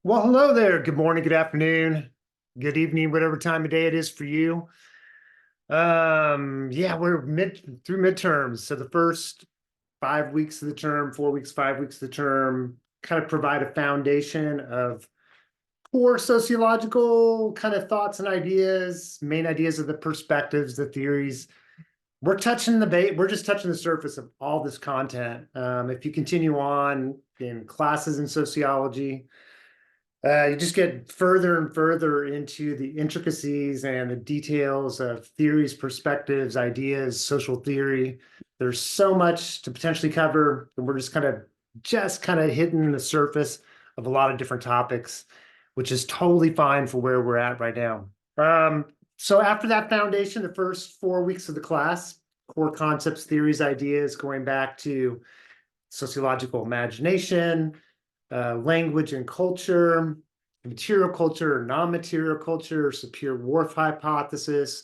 Well, hello there. Good morning, good afternoon, good evening, whatever time of day it is for you. Yeah, we're mid through midterms. So the first 5 weeks of the term, 4 weeks, 5 weeks of the term, kind of provide a foundation of core sociological kind of thoughts and ideas, main ideas of the perspectives, the theories. We're just touching the surface of all this content. If you continue on in classes in sociology, you just get further and further into the intricacies and the details of theories, perspectives, ideas, social theory. There's so much to potentially cover, and we're just kind of hitting the surface of a lot of different topics, which is totally fine for where we're at right now. So after that foundation, the first 4 weeks of the class, core concepts, theories, ideas, going back to sociological imagination, language and culture, material culture or non-material culture, Sapir-Whorf hypothesis,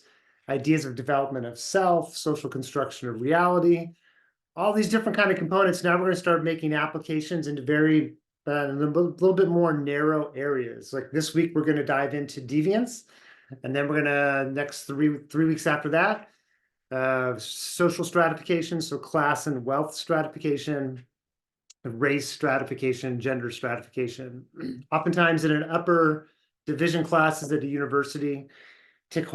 ideas of development of self, social construction of reality, all these different kind of components. Now we're going to start making applications into very a little bit more narrow areas. Like this week, we're going to dive into deviance, and then we're going to next three weeks after that, social stratification, so class and wealth stratification, race stratification, gender stratification. Oftentimes in an upper division classes at a university, take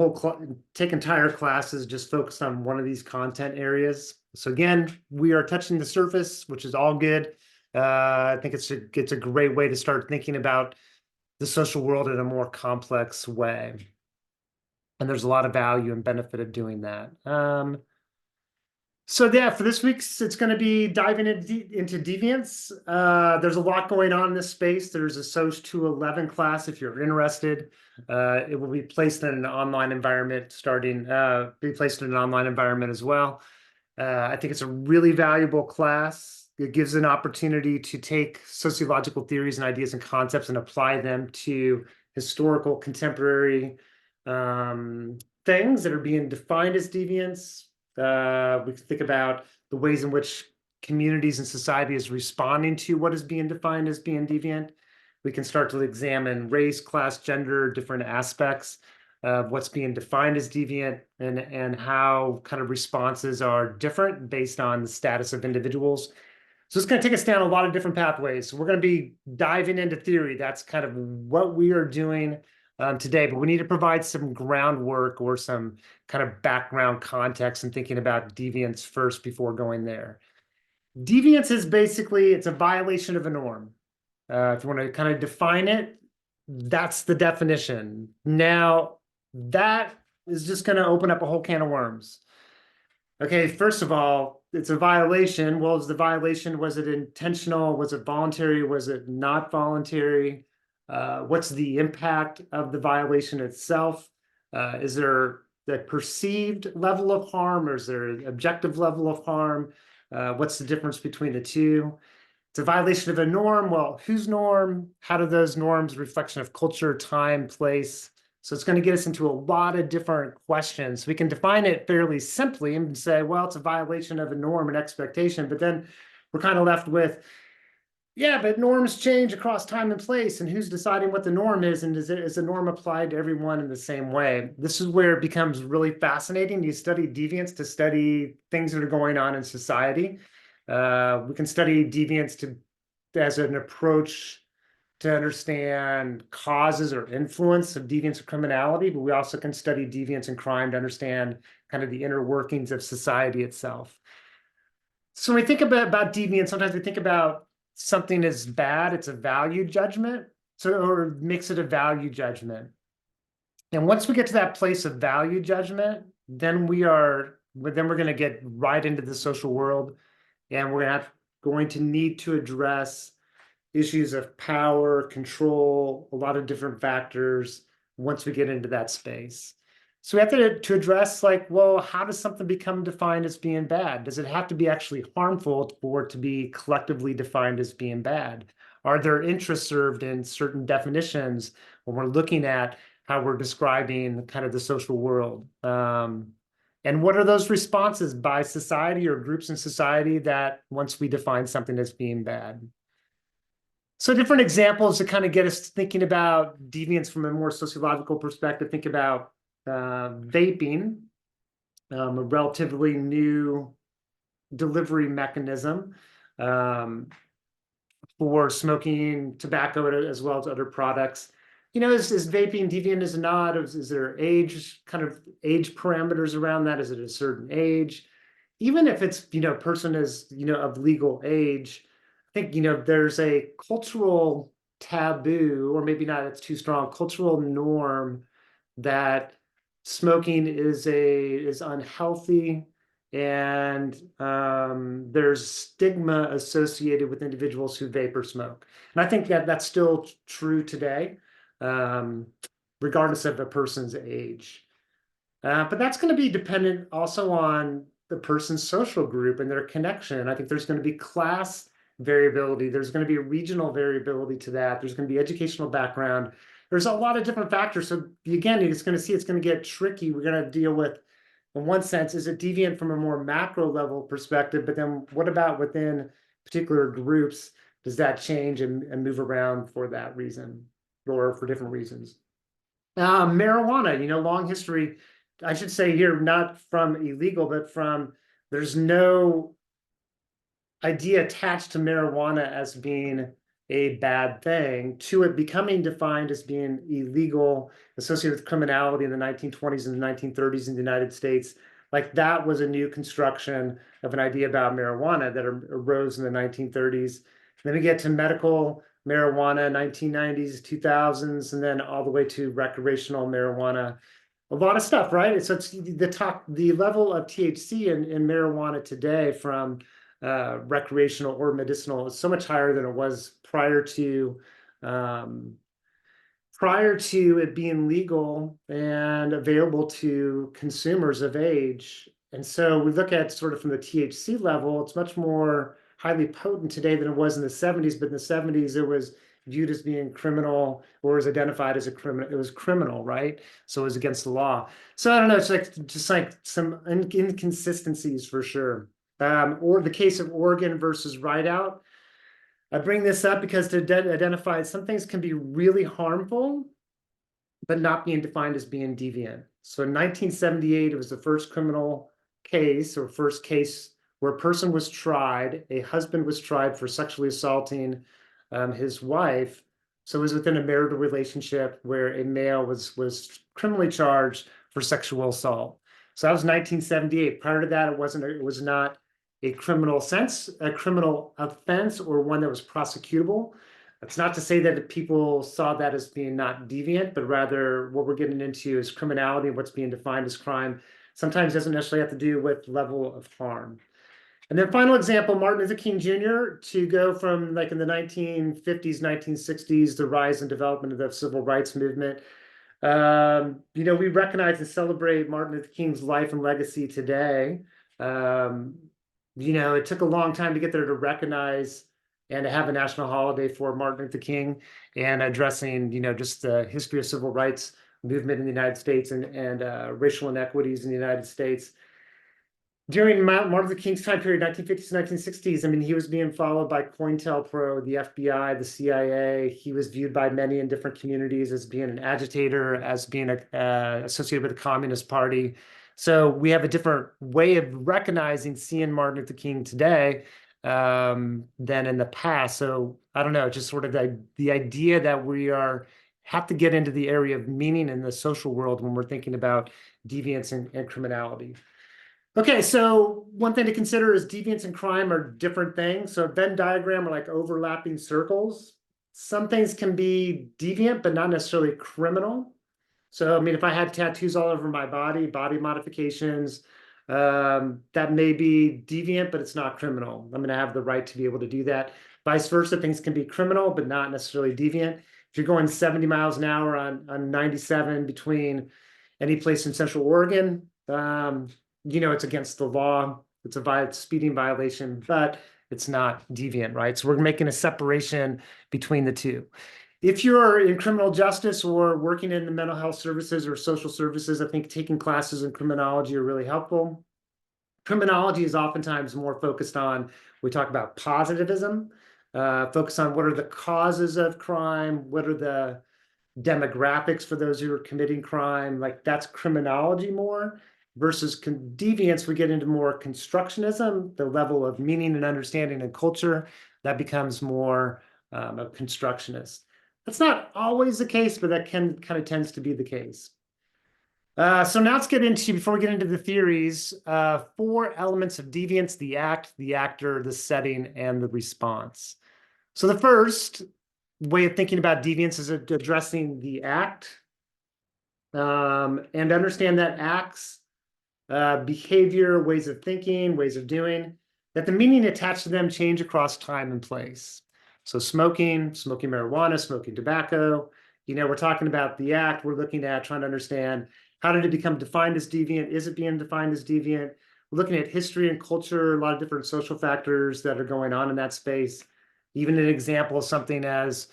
entire classes just focused on one of these content areas. So again, we are touching the surface, which is all good. I think it's a great way to start thinking about the social world in a more complex way. And there's a lot of value and benefit of doing that. So yeah, for this week's, it's going to be diving into Deviance. There's a lot going on in this space. There's a SOC 211 class if you're interested. It will be placed in an online environment be placed in an online environment as well. I think it's a really valuable class. It gives an opportunity to take sociological theories and ideas and concepts and apply them to historical contemporary things that are being defined as deviance. We can think about the ways in which communities and society is responding to what is being defined as being deviant. We can start to examine race, class, gender, different aspects of what's being defined as deviant and how kind of responses are different based on the status of individuals. So it's going to take us down a lot of different pathways. So we're going to be diving into theory. That's kind of what we are doing today, but we need to provide some groundwork or some kind of background context and thinking about deviance first before going there. Deviance is basically, it's a violation of a norm. If you want to kind of define it, that's the definition. Now, that is just going to open up a whole can of worms. Okay, first of all, it's a violation. Well, was it intentional? Was it voluntary? Was it not voluntary? What's the impact of the violation itself? Is there the perceived level of harm or is there an objective level of harm? What's the difference between the two? It's a violation of a norm. Well, whose norm? How do those norms reflection of culture, time, place? So it's going to get us into a lot of different questions. We can define it fairly simply and say, well, it's a violation of a norm and expectation, but then we're kind of left with, yeah, but norms change across time and place, and who's deciding what the norm is, and is the norm applied to everyone in the same way? This is where it becomes really fascinating. You study deviance to study things that are going on in society. We can study deviance as an approach to understand causes or influence of deviance or criminality, but we also can study deviance and crime to understand kind of the inner workings of society itself. So when we think about deviance, sometimes we think about something as bad, it's a value judgment, or makes it a value judgment. And once we get to that place of value judgment, then we're going to get right into the social world, and we're going to need to address issues of power, control, a lot of different factors once we get into that space. So we have to address, like, well, how does something become defined as being bad? Does it have to be actually harmful for it to be collectively defined as being bad? Are there interests served in certain definitions when we're looking at how we're describing kind of the social world? And what are those responses by society or groups in society that once we define something as being bad? So different examples to kind of get us thinking about deviance from a more sociological perspective. Think about vaping, a relatively new delivery mechanism for smoking tobacco as well as other products. Is vaping deviant as not? Is there kind of age parameters around that? Is it a certain age? Even if it's, person is, of legal age, I think, there's a cultural taboo, or maybe not, it's too strong, cultural norm that smoking is unhealthy, and there's stigma associated with individuals who vape or smoke. And I think that that's still true today, um, regardless of a person's age. But that's going to be dependent also on the person's social group and their connection. I think there's going to be class variability. There's going to be regional variability to that. There's going to be educational background. There's a lot of different factors. So again, it's going to get tricky. We're going to deal with, in one sense, is it deviant from a more macro level perspective? But then what about within particular groups? Does that change and move around for that reason or for different reasons? Marijuana, long history. I should say here, not from illegal, but from there's no idea attached to marijuana as being a bad thing, to it becoming defined as being illegal, associated with criminality in the 1920s and the 1930s in the United States. Like that was a new construction of an idea about marijuana that arose in the 1930s. Then we get to medical marijuana, 1990s, 2000s, and then all the way to recreational marijuana. A lot of stuff, right? So it's the level of THC in marijuana today from recreational or medicinal is so much higher than it was um, prior to it being legal and available to consumers of age. And so we look at sort of from the THC level, it's much more highly potent today than it was in the 70s. But in the 70s, it was viewed as being criminal, or was identified as a criminal. It was criminal, right? So it was against the law. So I don't know. It's just like some inconsistencies for sure. Or the case of Oregon versus Rideout. I bring this up because to identify some things can be really harmful, but not being defined as being deviant. So in 1978, it was the first criminal case or first case where a person was tried, a husband was tried for sexually assaulting his wife. So it was within a marital relationship where a male was criminally charged for sexual assault. So that was 1978. Prior to that, it was not a criminal offense, or one that was prosecutable. That's not to say that people saw that as being not deviant, but rather what we're getting into is criminality, and what's being defined as crime sometimes doesn't necessarily have to do with level of harm. And then final example, Martin Luther King Jr., to go from like in the 1950s, 1960s, the rise and development of the civil rights movement. We recognize and celebrate Martin Luther King's life and legacy today. It took a long time to get there to recognize and to have a national holiday for Martin Luther King, and addressing, just the history of civil rights movement in the United States and racial inequities in the United States. During Martin Luther King's time period, 1950s, 1960s, I mean, he was being followed by COINTELPRO, the FBI, the CIA. He was viewed by many in different communities as being an agitator, as being associated with the Communist Party. So we have a different way of recognizing, seeing Martin Luther King today than in the past. So I don't know, just sort of the idea that have to get into the area of meaning in the social world when we're thinking about deviance and criminality. Okay, so one thing to consider is deviance and crime are different things. So a Venn diagram are like overlapping circles. Some things can be deviant, but not necessarily criminal. So, I mean, if I had tattoos all over my body modifications, that may be deviant, but it's not criminal. I'm going to have the right to be able to do that. Vice versa, things can be criminal, but not necessarily deviant. If you're going 70 miles an hour on 97 between any place in Central Oregon, it's against the law. It's a speeding violation, but it's not deviant, right? So we're making a separation between the two. If you're in criminal justice or working in the mental health services or social services, I think taking classes in criminology are really helpful. Criminology is oftentimes more focused on, we talk about positivism. focus on what are the causes of crime, what are the demographics for those who are committing crime. Like that's criminology more versus deviance. We get into more constructionism, the level of meaning and understanding and culture that becomes more of constructionist. That's not always the case, but that kind of tends to be the case. So now let's get into, before we get into the theories, 4 elements of deviance: the act, the actor, the setting, and the response. So the first way of thinking about deviance is addressing the act, and understand that acts, behavior, ways of thinking, ways of doing, that the meaning attached to them change across time and place. So smoking marijuana, smoking tobacco, we're talking about the act. We're looking at trying to understand, how did it become defined as deviant? Is it being defined as deviant? We're looking at history and culture, a lot of different social factors that are going on in that space. Even an example of something as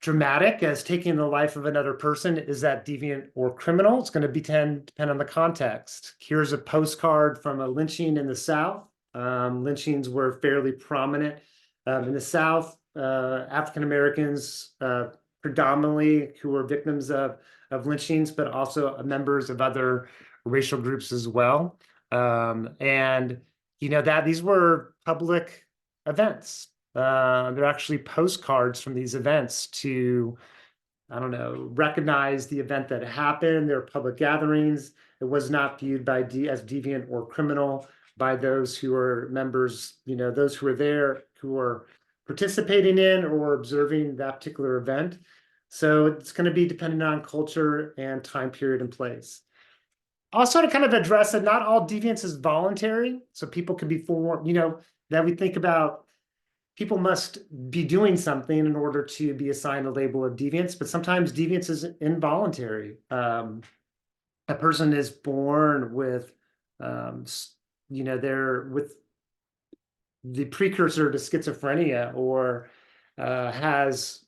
dramatic as taking the life of another person, is that deviant or criminal? It's going to depend on the context. Here's a postcard from a lynching in the South. Lynchings were fairly prominent in the South. African Americans predominantly who were victims of lynchings, but also members of other racial groups as well. And that these were public events. They're actually postcards from these events to, I don't know, recognize the event that happened. They're public gatherings. It was not viewed as deviant or criminal by those who are members, those who are there, who are participating in or observing that particular event. So it's going to be dependent on culture and time period and place. Also, to kind of address that not all deviance is voluntary. So people can be formed, that we think about, people must be doing something in order to be assigned a label of deviance, but sometimes deviance is involuntary. A person is born with, they're with the precursor to schizophrenia, or has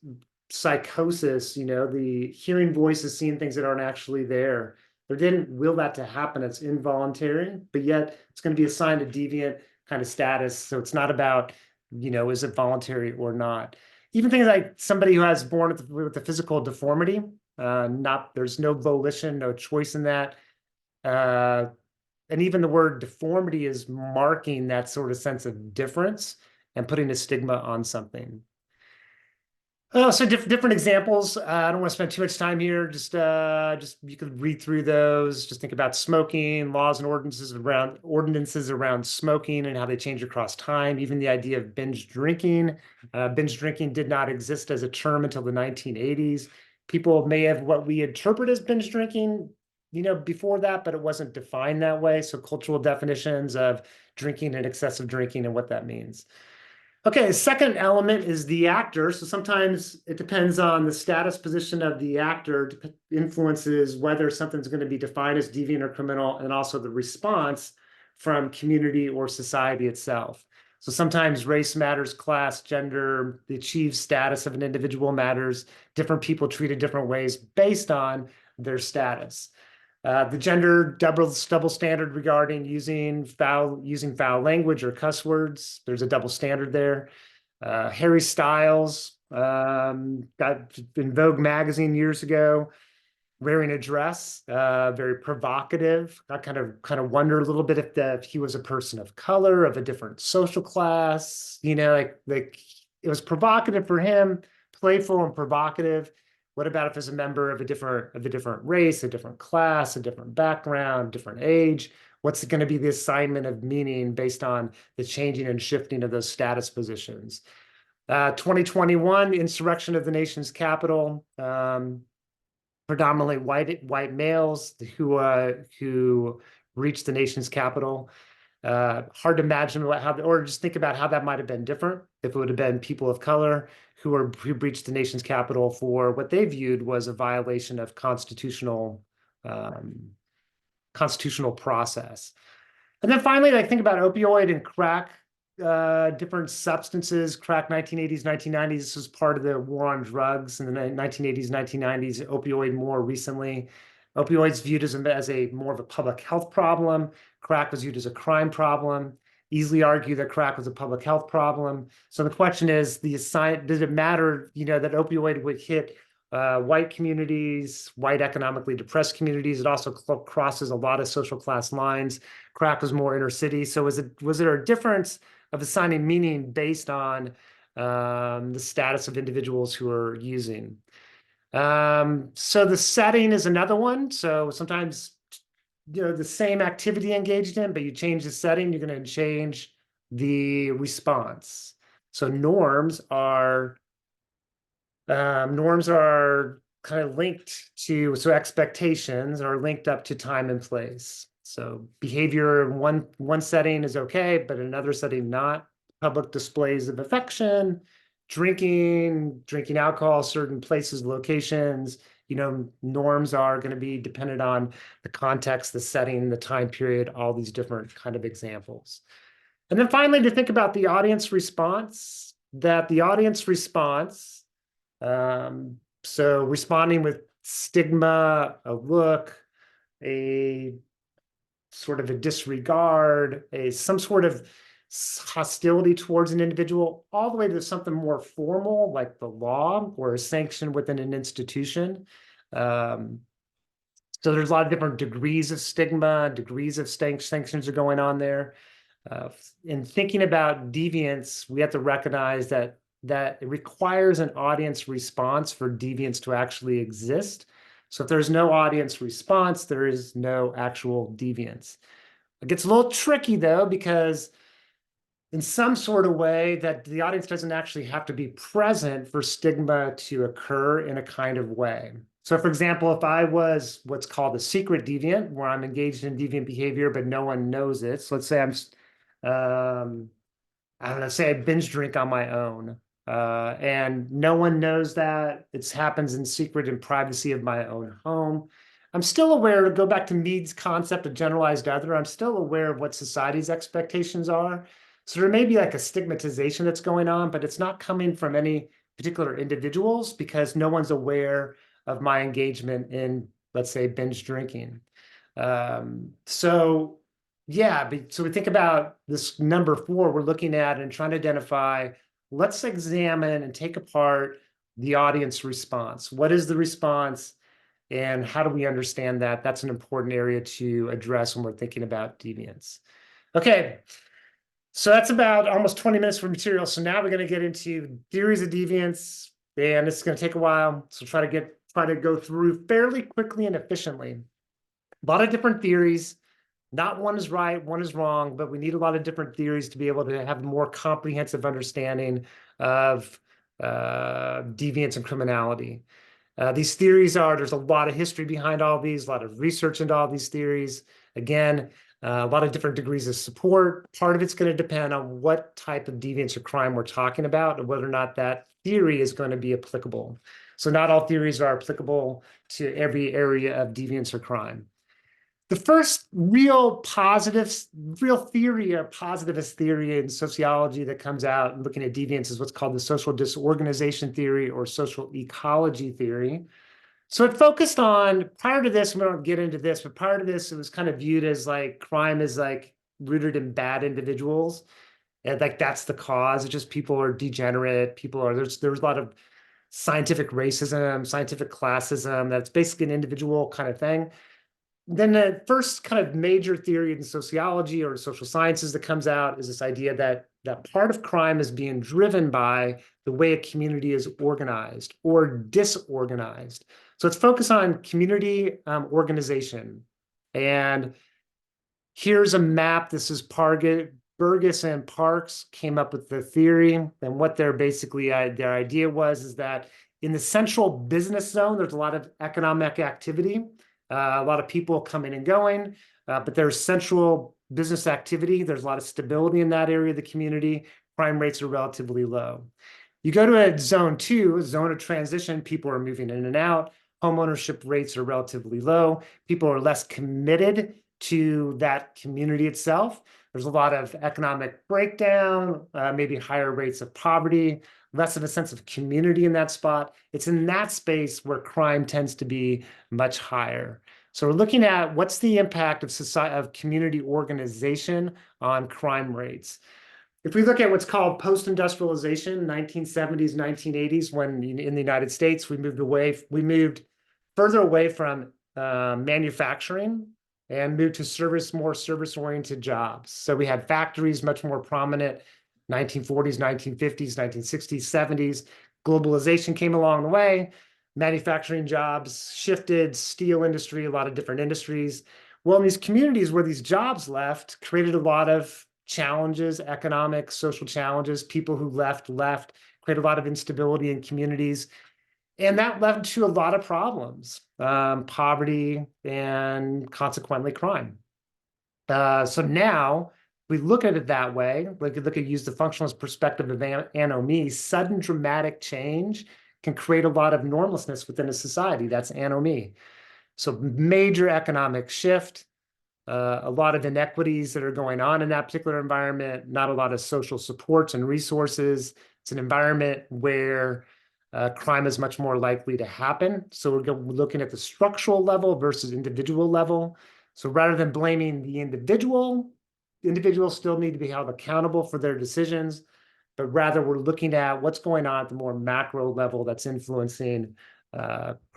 psychosis, the hearing voices, seeing things that aren't actually there. They didn't will that to happen. It's involuntary, but yet it's going to be assigned a deviant kind of status. So it's not about, is it voluntary or not? Even things like somebody who has born with a physical deformity, there's no volition, no choice in that. And even the word deformity is marking that sort of sense of difference and putting a stigma on something. So different examples. I don't want to spend too much time here. Just you could read through those. Just think about smoking, laws and ordinances around smoking and how they change across time. Even the idea of binge drinking. Binge drinking did not exist as a term until the 1980s. People may have what we interpret as binge drinking, before that, but it wasn't defined that way. So cultural definitions of drinking and excessive drinking and what that means. Okay, the second element is the actor. So sometimes it depends on the status position of the actor, influences whether something's going to be defined as deviant or criminal, and also the response from community or society itself. So sometimes race matters, class, gender, the achieved status of an individual matters. Different people treated different ways based on their status. The gender double standard regarding using foul language or cuss words. There's a double standard there. Harry Styles got in Vogue magazine years ago, wearing a dress, very provocative. I kind of wonder a little bit if he was a person of color, of a different social class. Like it was provocative for him, playful and provocative. What about if it's a member of a different race, a different class, a different background, different age? What's going to be the assignment of meaning based on the changing and shifting of those status positions? 2021 insurrection of the nation's capital, predominantly white males who reached the nation's capital. Hard to imagine or just think about how that might have been different if it would have been people of color who breached the nation's capital for what they viewed was a violation of constitutional process. And then finally, think about opioid and crack, different substances. Crack, 1980s, 1990s. This was part of the war on drugs in the 1980s, 1990s. Opioid more recently. Opioids viewed as more of a public health problem. Crack was viewed as a crime problem. easily argue that crack was a public health problem. So the question is, does it matter, that opioid would hit white communities, white economically depressed communities? It also crosses a lot of social class lines. Crack was more inner city. So was there a difference of assigning meaning based on the status of individuals who are using? So the setting is another one. So sometimes, the same activity engaged in, but you change the setting, you're going to change the response. So norms are kind of linked to, so expectations are linked up to time and place. So behavior in one setting is okay, but in another setting not. Public displays of affection, drinking alcohol, certain places, locations, norms are going to be dependent on the context, the setting, the time period, all these different kind of examples. And then finally, to think about the audience response, so responding with stigma, a look, a sort of a disregard, some sort of hostility towards an individual, all the way to something more formal, like the law or a sanction within an institution. So there's a lot of different degrees of stigma, degrees of sanctions are going on there. In thinking about deviance, we have to recognize that it requires an audience response for deviance to actually exist. So if there's no audience response, there is no actual deviance. It gets a little tricky though, because in some sort of way that the audience doesn't actually have to be present for stigma to occur in a kind of way. So for example, if I was what's called a secret deviant, where I'm engaged in deviant behavior, but no one knows it. So let's say I don't know, say I binge drink on my own, and no one knows that. It happens in secret and privacy of my own home. I'm still aware, to go back to Mead's concept of generalized other, I'm still aware of what society's expectations are. So there may be like a stigmatization that's going on, but it's not coming from any particular individuals because no one's aware of my engagement in, let's say, binge drinking. So we think about this number 4 we're looking at and trying to identify, let's examine and take apart the audience response. What is the response and how do we understand that? That's an important area to address when we're thinking about deviance. Okay, so that's about almost 20 minutes for material. So now we're going to get into theories of deviance, and it's going to take a while. So try to go through fairly quickly and efficiently. A lot of different theories. Not one is right, one is wrong, but we need a lot of different theories to be able to have a more comprehensive understanding of deviance and criminality. These theories there's a lot of history behind all these, a lot of research into all these theories. Again, a lot of different degrees of support. Part of it's going to depend on what type of deviance or crime we're talking about and whether or not that theory is going to be applicable. So not all theories are applicable to every area of deviance or crime. The first real theory or positivist theory in sociology that comes out and looking at deviance is what's called the social disorganization theory or social ecology theory. So it focused on, prior to this, we don't get into this, but prior to this, it was kind of viewed as like crime is like rooted in bad individuals. And like that's the cause. It's just people are degenerate. There's a lot of scientific racism, scientific classism. That's basically an individual kind of thing. Then the first kind of major theory in sociology or social sciences that comes out is this idea that part of crime is being driven by the way a community is organized or disorganized. So it's focused on community organization. And here's a map. This is Burgess and Parks came up with the theory. And what their idea is that in the central business zone, there's a lot of economic activity. A lot of people coming and going, but there's central business activity. There's a lot of stability in that area of the community. Crime rates are relatively low. You go to a zone 2, a zone of transition, people are moving in and out. Home ownership rates are relatively low. People are less committed to that community itself. There's a lot of economic breakdown, maybe higher rates of poverty, less of a sense of community in that spot. It's in that space where crime tends to be much higher. So we're looking at what's the impact of society, of community organization on crime rates. If we look at what's called post-industrialization, 1970s, 1980s, when in the United States, we moved further away from manufacturing and moved to more service-oriented jobs. So we had factories much more prominent, 1940s, 1950s, 1960s, 70s. Globalization came along the way. Manufacturing jobs shifted, steel industry, a lot of different industries. Well, in these communities where these jobs left, created a lot of challenges, economic, social challenges. People who left, created a lot of instability in communities. And that led to a lot of problems, poverty, and consequently crime. So now we look at it that way, like use the functionalist perspective of anomie. Sudden dramatic change can create a lot of normlessness within a society. That's anomie. So major economic shift, a lot of inequities that are going on in that particular environment, not a lot of social supports and resources. It's an environment where crime is much more likely to happen. So we're looking at the structural level versus individual level. So rather than blaming the individuals still need to be held accountable for their decisions, but rather we're looking at what's going on at the more macro level that's influencing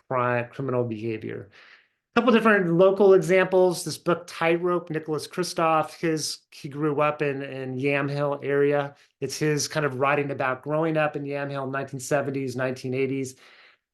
criminal behavior. Couple different local examples. This book, Tightrope, Nicholas Kristof, he grew up in Yamhill area. It's his kind of writing about growing up in Yamhill, 1970s, 1980s.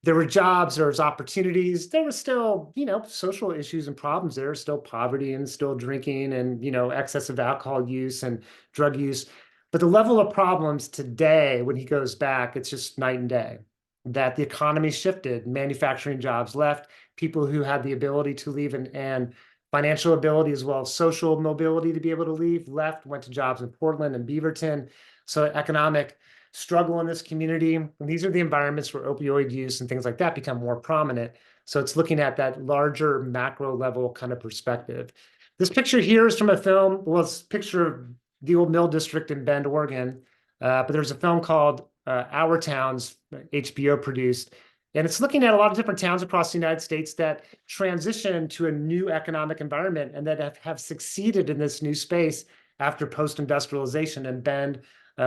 There were jobs, there was opportunities. There was still, social issues and problems. There was still poverty and still drinking and, excessive alcohol use and drug use. But the level of problems today, when he goes back, it's just night and day. That the economy shifted, manufacturing jobs left, people who had the ability to leave and financial ability as well as social mobility to be able to leave left, went to jobs in Portland and Beaverton. So economic struggle in this community. And these are the environments where opioid use and things like that become more prominent. So it's looking at that larger macro level kind of perspective. This picture here is from a film. Well, it's a picture of the old mill district in Bend, Oregon. But there's a film called Our Towns, HBO produced. And it's looking at a lot of different towns across the United States that transition to a new economic environment and that have succeeded in this new space after post-industrialization. And Bend,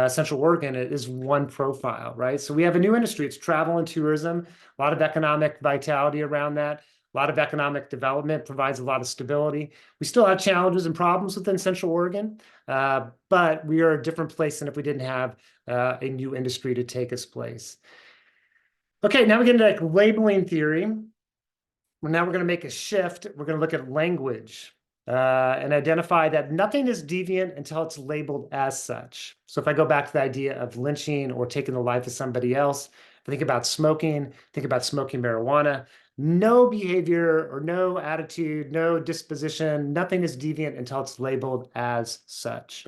Central Oregon is one profile, right? So we have a new industry. It's travel and tourism, a lot of economic vitality around that. A lot of economic development provides a lot of stability. We still have challenges and problems within Central Oregon, but we are a different place than if we didn't have a new industry to take its place. Okay, now we get into labeling theory. Now we're going to make a shift. We're going to look at language and identify that nothing is deviant until it's labeled as such. So if I go back to the idea of lynching or taking the life of somebody else, think about smoking marijuana. No behavior or no attitude, no disposition, nothing is deviant until it's labeled as such.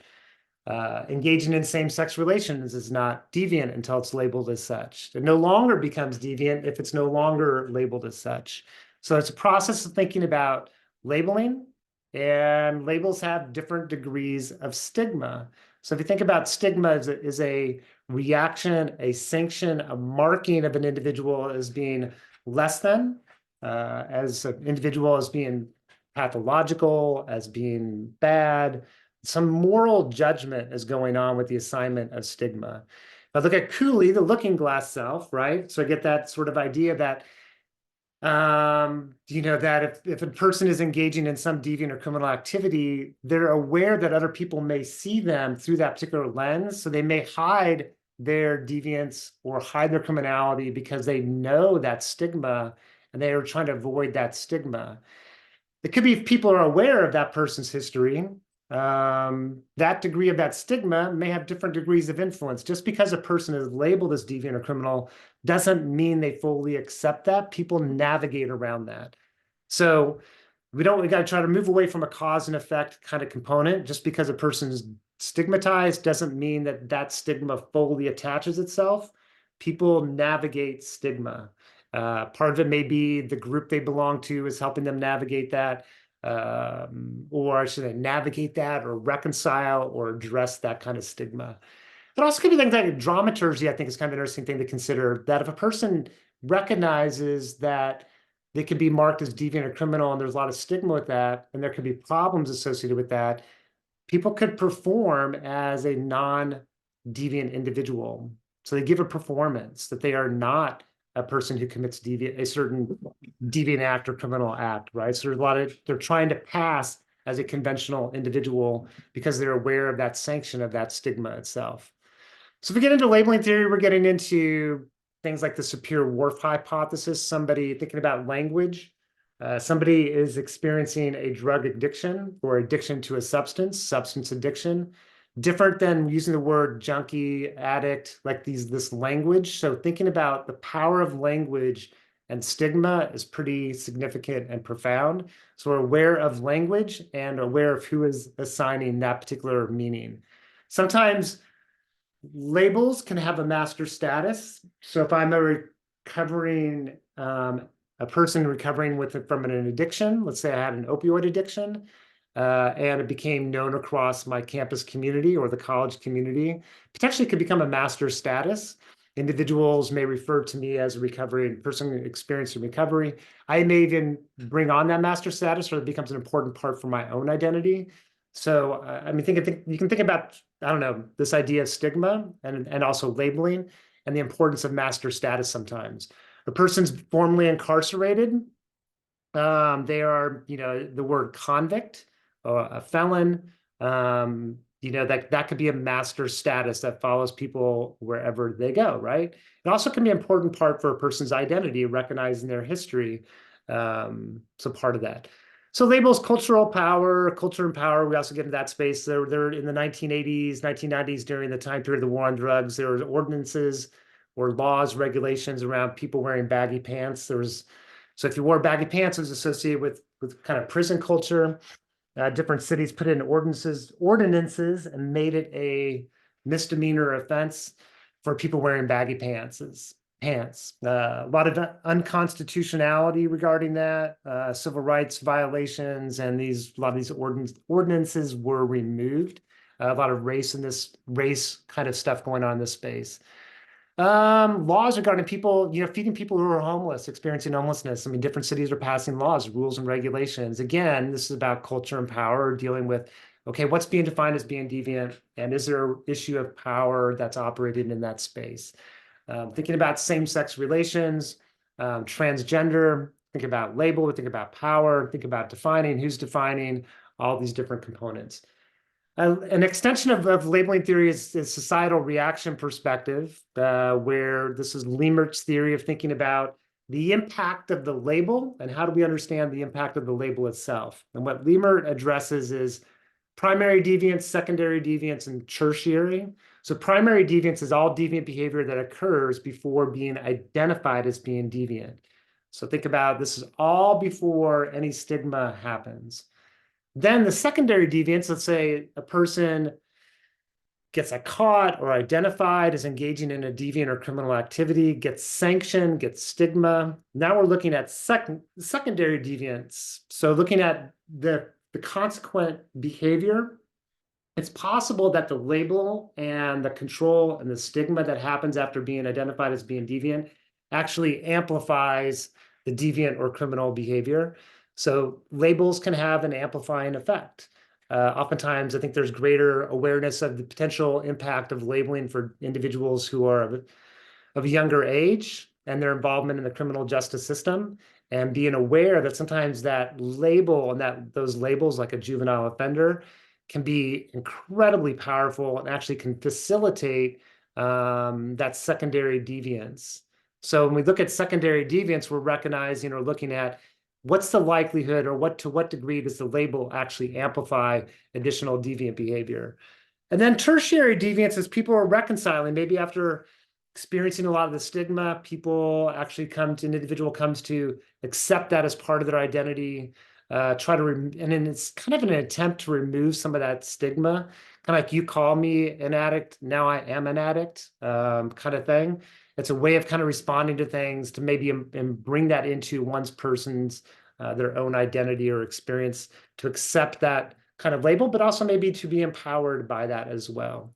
Engaging in same-sex relations is not deviant until it's labeled as such. It no longer becomes deviant if it's no longer labeled as such. So it's a process of thinking about labeling, and labels have different degrees of stigma. So if you think about stigma as a reaction, a sanction, a marking of an individual as being less than, as an individual as being pathological, as being bad, some moral judgment is going on with the assignment of stigma. If I look at Cooley, the looking glass self, right? So I get that sort of idea that, that if a person is engaging in some deviant or criminal activity, they're aware that other people may see them through that particular lens. So they may hide their deviance or hide their criminality because they know that stigma and they are trying to avoid that stigma. It could be if people are aware of that person's history, that degree of that stigma may have different degrees of influence. Just because a person is labeled as deviant or criminal doesn't mean they fully accept that. People navigate around that. So we got to try to move away from a cause and effect kind of component. Just because a person's stigmatized doesn't mean that that stigma fully attaches itself. People navigate stigma. Part of it may be the group they belong to is helping them navigate that, or should I navigate that or reconcile or address that kind of stigma. But also could be things like dramaturgy, I think is kind of an interesting thing to consider, that if a person recognizes that they could be marked as deviant or criminal, and there's a lot of stigma with that, and there could be problems associated with that. People could perform as a non-deviant individual. So they give a performance that they are not a person who commits a certain deviant act or criminal act, right? So there's a lot of, they're trying to pass as a conventional individual because they're aware of that sanction of that stigma itself. So if we get into labeling theory, we're getting into things like the Sapir-Whorf hypothesis, somebody thinking about language. Somebody is experiencing a drug addiction or addiction to a substance addiction, different than using the word junkie, addict, like this language. So thinking about the power of language and stigma is pretty significant and profound. So we're aware of language and aware of who is assigning that particular meaning. Sometimes labels can have a master status. So if I'm a person recovering from an addiction, let's say I had an opioid addiction, and it became known across my campus community or the college community, potentially could become a master status. Individuals may refer to me as a recovering person experiencing recovery. I may even bring on that master status, or it becomes an important part for my own identity. So, I mean, you can think about, I don't know, this idea of stigma and also labeling and the importance of master status sometimes. The person's formerly incarcerated. They are, the word convict or a felon. That could be a master status that follows people wherever they go, right? It also can be an important part for a person's identity, recognizing their history. So part of that. So labels, culture and power, we also get into that space. They're in the 1980s, 1990s, during the time period of the war on drugs. There were ordinances or laws, regulations around people wearing baggy pants. So if you wore baggy pants, it was associated with kind of prison culture. Different cities put in ordinances and made it a misdemeanor offense for people wearing baggy pants. A lot of unconstitutionality regarding that, civil rights violations, and a lot of these ordinances were removed. A lot of race kind of stuff going on in this space. Laws regarding people, feeding people who are homeless, experiencing homelessness. I mean, different cities are passing laws, rules, and regulations. Again, this is about culture and power, dealing with, okay, what's being defined as being deviant, and is there an issue of power that's operated in that space? Thinking about same-sex relations, transgender, think about label, think about power, think about defining, who's defining, all these different components. An extension of labeling theory is societal reaction perspective, where this is Lemert's theory of thinking about the impact of the label and how do we understand the impact of the label itself. And what Lemert addresses is primary deviance, secondary deviance, and tertiary. So primary deviance is all deviant behavior that occurs before being identified as being deviant. So think about this is all before any stigma happens. Then the secondary deviance, let's say a person gets caught or identified as engaging in a deviant or criminal activity, gets sanctioned, gets stigma. Now we're looking at secondary deviance. So looking at the consequent behavior, it's possible that the label and the control and the stigma that happens after being identified as being deviant actually amplifies the deviant or criminal behavior. So labels can have an amplifying effect. Oftentimes, I think there's greater awareness of the potential impact of labeling for individuals who are of a younger age and their involvement in the criminal justice system, and being aware that sometimes that label and those labels, like a juvenile offender, can be incredibly powerful and actually can facilitate that secondary deviance. So when we look at secondary deviance, we're recognizing or looking at what's the likelihood, or to what degree does the label actually amplify additional deviant behavior? And then tertiary deviance is people are reconciling, maybe after experiencing a lot of the stigma, an individual comes to accept that as part of their identity, and then it's kind of an attempt to remove some of that stigma, kind of like you call me an addict, now I am an addict, kind of thing. It's a way of kind of responding to things to maybe and bring that into their own identity or experience, to accept that kind of label, but also maybe to be empowered by that as well.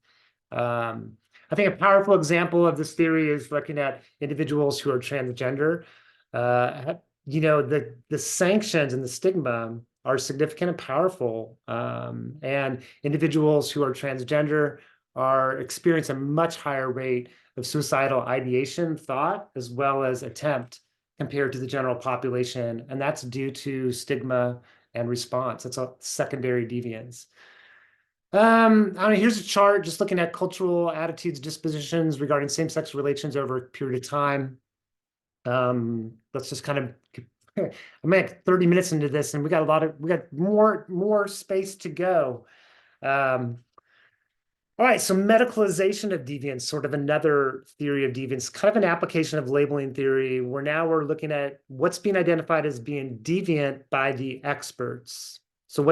I think a powerful example of this theory is looking at individuals who are transgender. the sanctions and the stigma are significant and powerful. And individuals who are transgender are experiencing a much higher rate of suicidal ideation, thought, as well as attempt compared to the general population. And that's due to stigma and response. That's a secondary deviance. I don't know, here's a chart just looking at cultural attitudes, dispositions regarding same-sex relations over a period of time. Let's just kind of I'm like 30 minutes into this, and we got more space to go. All right, so medicalization of deviance, sort of another theory of deviance, kind of an application of labeling theory, where now we're looking at what's being identified as being deviant by the experts. So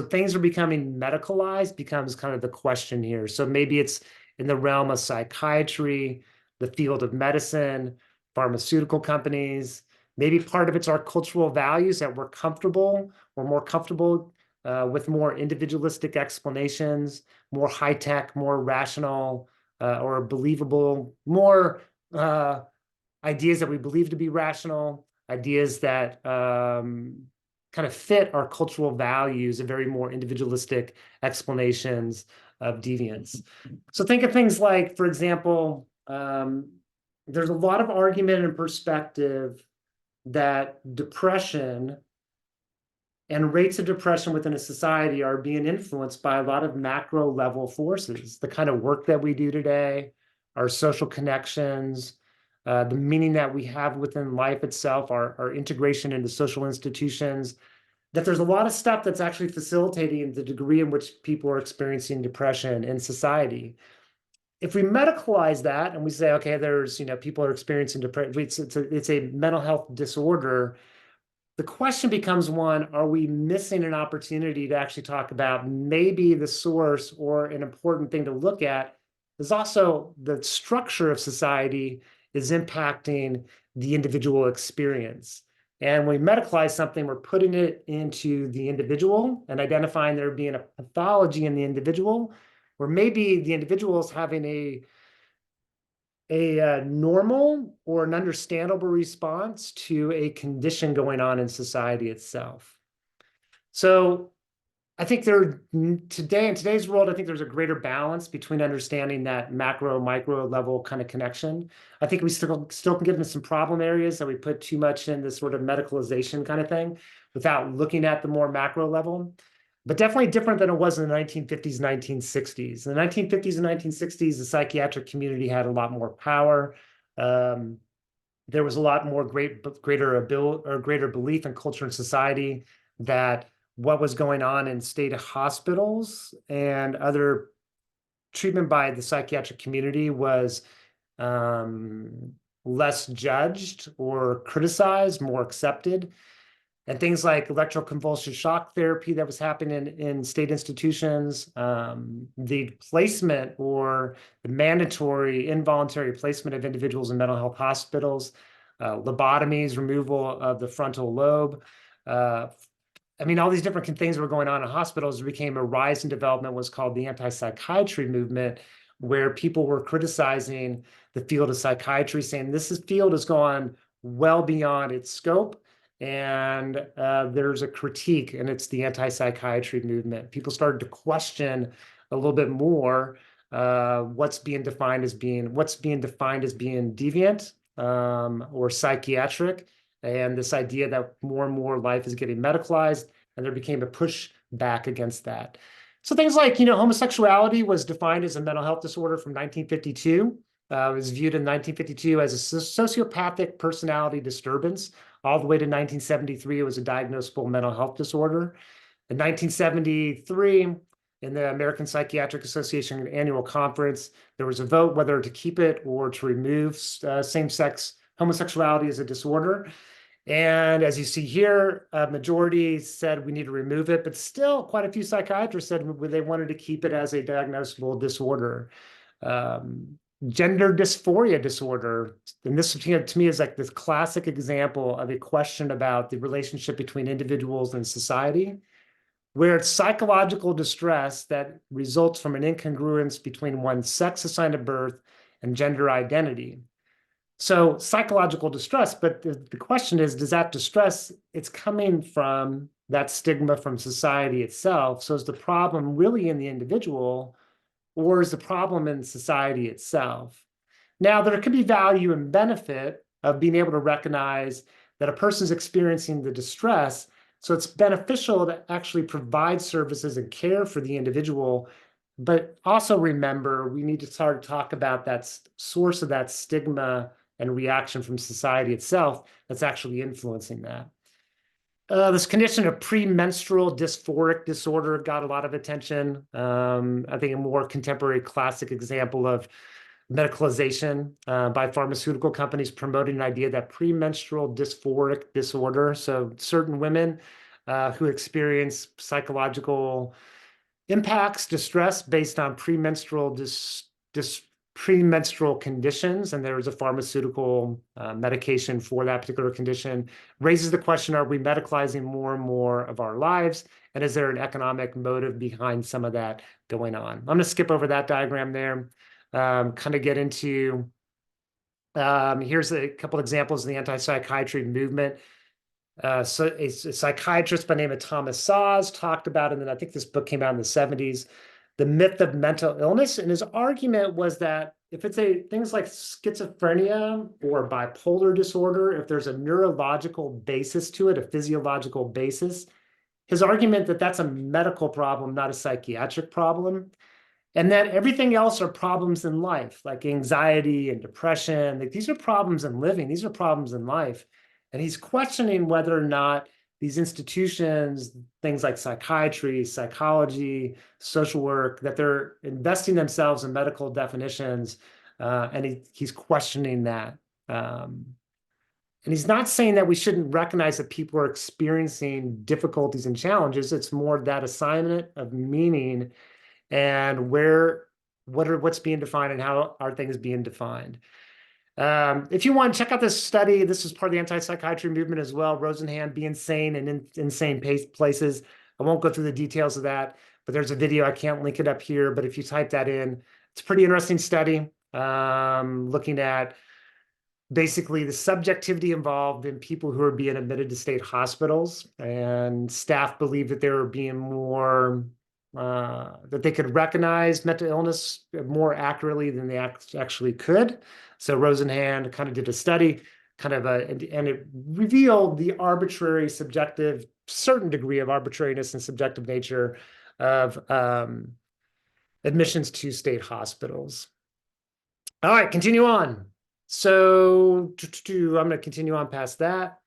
things are becoming medicalized becomes kind of the question here. So maybe it's in the realm of psychiatry, the field of medicine, pharmaceutical companies. Maybe part of it's our cultural values that we're more comfortable with more individualistic explanations, more high-tech, more rational, or believable, more ideas that we believe to be rational, ideas that kind of fit our cultural values and very more individualistic explanations of deviance. So think of things like, for example, there's a lot of argument and perspective that depression and rates of depression within a society are being influenced by a lot of macro level forces, the kind of work that we do today, our social connections, the meaning that we have within life itself, our integration into social institutions, that there's a lot of stuff that's actually facilitating the degree in which people are experiencing depression in society. If we medicalize that and we say, okay, there's, people are experiencing depression, it's a mental health disorder, the question becomes one, are we missing an opportunity to actually talk about maybe the source, or an important thing to look at is also the structure of society is impacting the individual experience. And when we medicalize something, we're putting it into the individual and identifying there being a pathology in the individual, or maybe the individual is having a normal or an understandable response to a condition going on in society itself. So I think in today's world, I think there's a greater balance between understanding that macro, micro level kind of connection. I think we still can get into some problem areas that we put too much in this sort of medicalization kind of thing without looking at the more macro level. But definitely different than it was in the 1950s, 1960s. In the 1950s and 1960s, the psychiatric community had a lot more power. There was a lot more greater belief in culture and society that what was going on in state hospitals and other treatment by the psychiatric community was less judged or criticized, more accepted. And things like electroconvulsive shock therapy that was happening in state institutions, the placement or the mandatory involuntary placement of individuals in mental health hospitals, lobotomies, removal of the frontal lobe. All these different things were going on in hospitals. There became a rise in development, was called the anti-psychiatry movement, where people were criticizing the field of psychiatry, saying this field has gone well beyond its scope. And there's a critique, and it's the anti-psychiatry movement. People started to question a little bit more what's being defined as being deviant or psychiatric, and this idea that more and more life is getting medicalized, and there became a push back against that. So things like, homosexuality was defined as a mental health disorder from 1952. It was viewed in 1952 as a sociopathic personality disturbance. All the way to 1973, it was a diagnosable mental health disorder. In 1973, in the American Psychiatric Association annual conference, there was a vote whether to keep it or to remove same-sex homosexuality as a disorder. And as you see here, a majority said we need to remove it, but still quite a few psychiatrists said they wanted to keep it as a diagnosable disorder. Gender dysphoria disorder, and this to me is like this classic example of a question about the relationship between individuals and society, where it's psychological distress that results from an incongruence between one's sex assigned at birth and gender identity. So psychological distress, but the question is, does that distress, it's coming from that stigma from society itself. So is the problem really in the individual, or is the problem in society itself? Now, there could be value and benefit of being able to recognize that a person's experiencing the distress. So it's beneficial to actually provide services and care for the individual. But also remember, we need to start to talk about that source of that stigma and reaction from society itself that's actually influencing that. This condition of premenstrual dysphoric disorder got a lot of attention. I think a more contemporary classic example of medicalization by pharmaceutical companies promoting an idea that premenstrual dysphoric disorder, so certain women who experience psychological impacts, distress based on premenstrual conditions, and there is a pharmaceutical medication for that particular condition, raises the question, are we medicalizing more and more of our lives? And is there an economic motive behind some of that going on? I'm going to skip over that diagram there, kind of get into, here's a couple examples of the anti-psychiatry movement. So a psychiatrist by the name of Thomas Szasz talked about, and then I think this book came out in the 70s, the myth of mental illness. And his argument was that if it's things like schizophrenia or bipolar disorder, if there's a neurological basis to it, a physiological basis, his argument that that's a medical problem, not a psychiatric problem, and that everything else are problems in life, like anxiety and depression. Like these are problems in living, these are problems in life. And he's questioning whether or not these institutions, things like psychiatry, psychology, social work, that they're investing themselves in medical definitions. And he's questioning that. And he's not saying that we shouldn't recognize that people are experiencing difficulties and challenges. It's more that assignment of meaning and what's being defined and how are things being defined. If you want to check out this study, this is part of the anti-psychiatry movement as well, Rosenhan, Being Sane in Insane Places. I won't go through the details of that, but there's a video. I can't link it up here, but if you type that in, it's a pretty interesting study looking at basically the subjectivity involved in people who are being admitted to state hospitals, and staff believe that they were being more that they could recognize mental illness more accurately than they actually could. So Rosenhan kind of did a study, and it revealed the arbitrary, subjective, certain degree of arbitrariness and subjective nature of admissions to state hospitals. All right, continue on. So I'm going to continue on past that.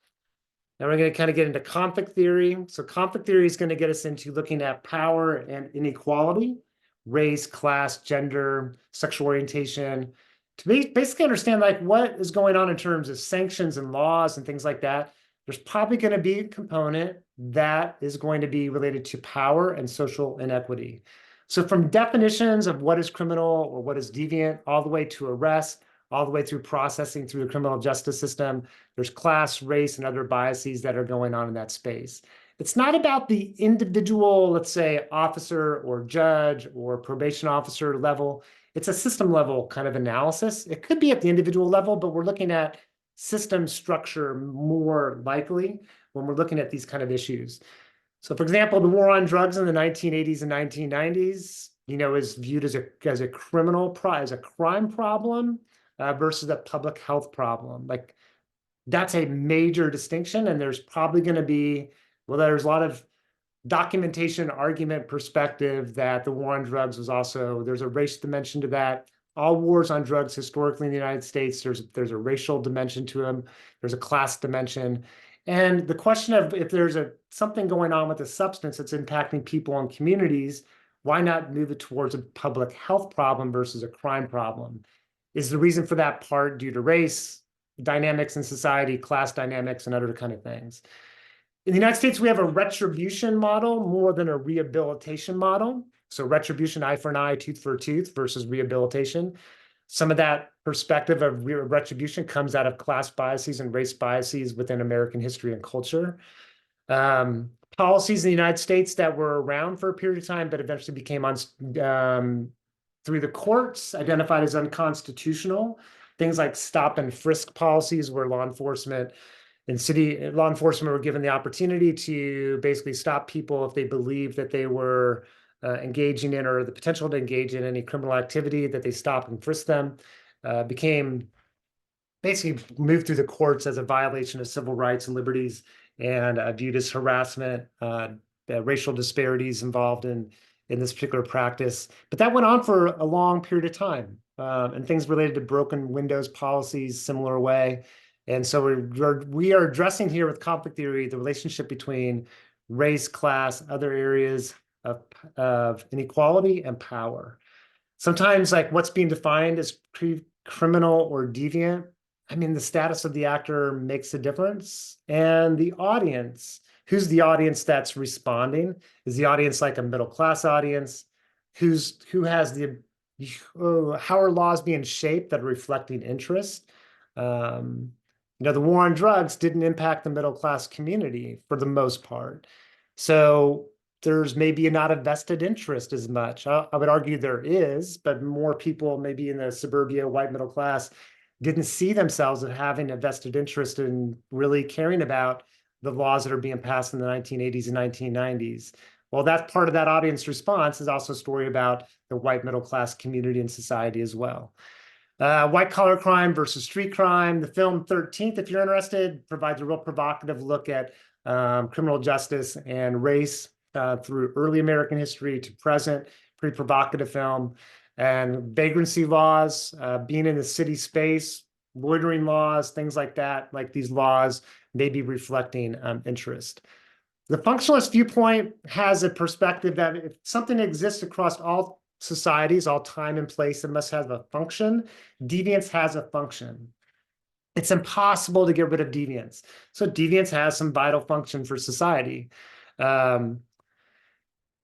Now we're going to kind of get into conflict theory. So conflict theory is going to get us into looking at power and inequality, race, class, gender, sexual orientation, to basically understand like what is going on in terms of sanctions and laws and things like that. There's probably going to be a component that is going to be related to power and social inequity. So from definitions of what is criminal or what is deviant, all the way to arrest, all the way through processing through the criminal justice system, there's class, race, and other biases that are going on in that space. It's not about the individual, let's say, officer or judge or probation officer level. It's a system level kind of analysis. It could be at the individual level, but we're looking at system structure more likely when we're looking at these kind of issues. So for example, the war on drugs in the 1980s and 1990s, is viewed as a crime problem versus a public health problem. Like that's a major distinction. And there's probably going to be, there's a lot of documentation, argument, perspective that the war on drugs was also, there's a race dimension to that. All wars on drugs historically in the United States, there's a racial dimension to them. There's a class dimension. And the question of if there's something going on with a substance that's impacting people and communities, why not move it towards a public health problem versus a crime problem? Is the reason for that part due to race, dynamics in society, class dynamics, and other kind of things? In the United States, we have a retribution model more than a rehabilitation model. So retribution, eye for an eye, tooth for a tooth versus rehabilitation. Some of that perspective of retribution comes out of class biases and race biases within American history and culture. Policies in the United States that were around for a period of time, but eventually became through the courts, identified as unconstitutional. Things like stop and frisk policies, where law enforcement were given the opportunity to basically stop people if they believed that they were engaging in, or the potential to engage in, any criminal activity, that they stop and frisk them, became basically moved through the courts as a violation of civil rights and liberties, and viewed as harassment, racial disparities involved in this particular practice. But that went on for a long period of time, and things related to broken windows policies, similar way. And so we are addressing here with conflict theory the relationship between race, class, other areas of inequality and power. Sometimes, like, what's being defined as criminal or deviant, I mean, the status of the actor makes a difference. And the audience, who's the audience that's responding? Is the audience like a middle class audience? How are laws being shaped that are reflecting interest? The war on drugs didn't impact the middle class community for the most part. So there's maybe not a vested interest as much. I would argue there is, but more people maybe in the suburbia white middle class didn't see themselves as having a vested interest in really caring about the laws that are being passed in the 1980s and 1990s. Well, that's part of that audience response is also a story about the white middle class community and society as well. White collar crime versus street crime. The film 13th, if you're interested, provides a real provocative look at criminal justice and race through early American history to present. Pretty provocative film. And vagrancy laws, being in the city space, loitering laws, things like that, like these laws may be reflecting interest. The functionalist viewpoint has a perspective that if something exists across all societies, all time and place, it must have a function. Deviance has a function. It's impossible to get rid of deviance. So deviance has some vital function for society.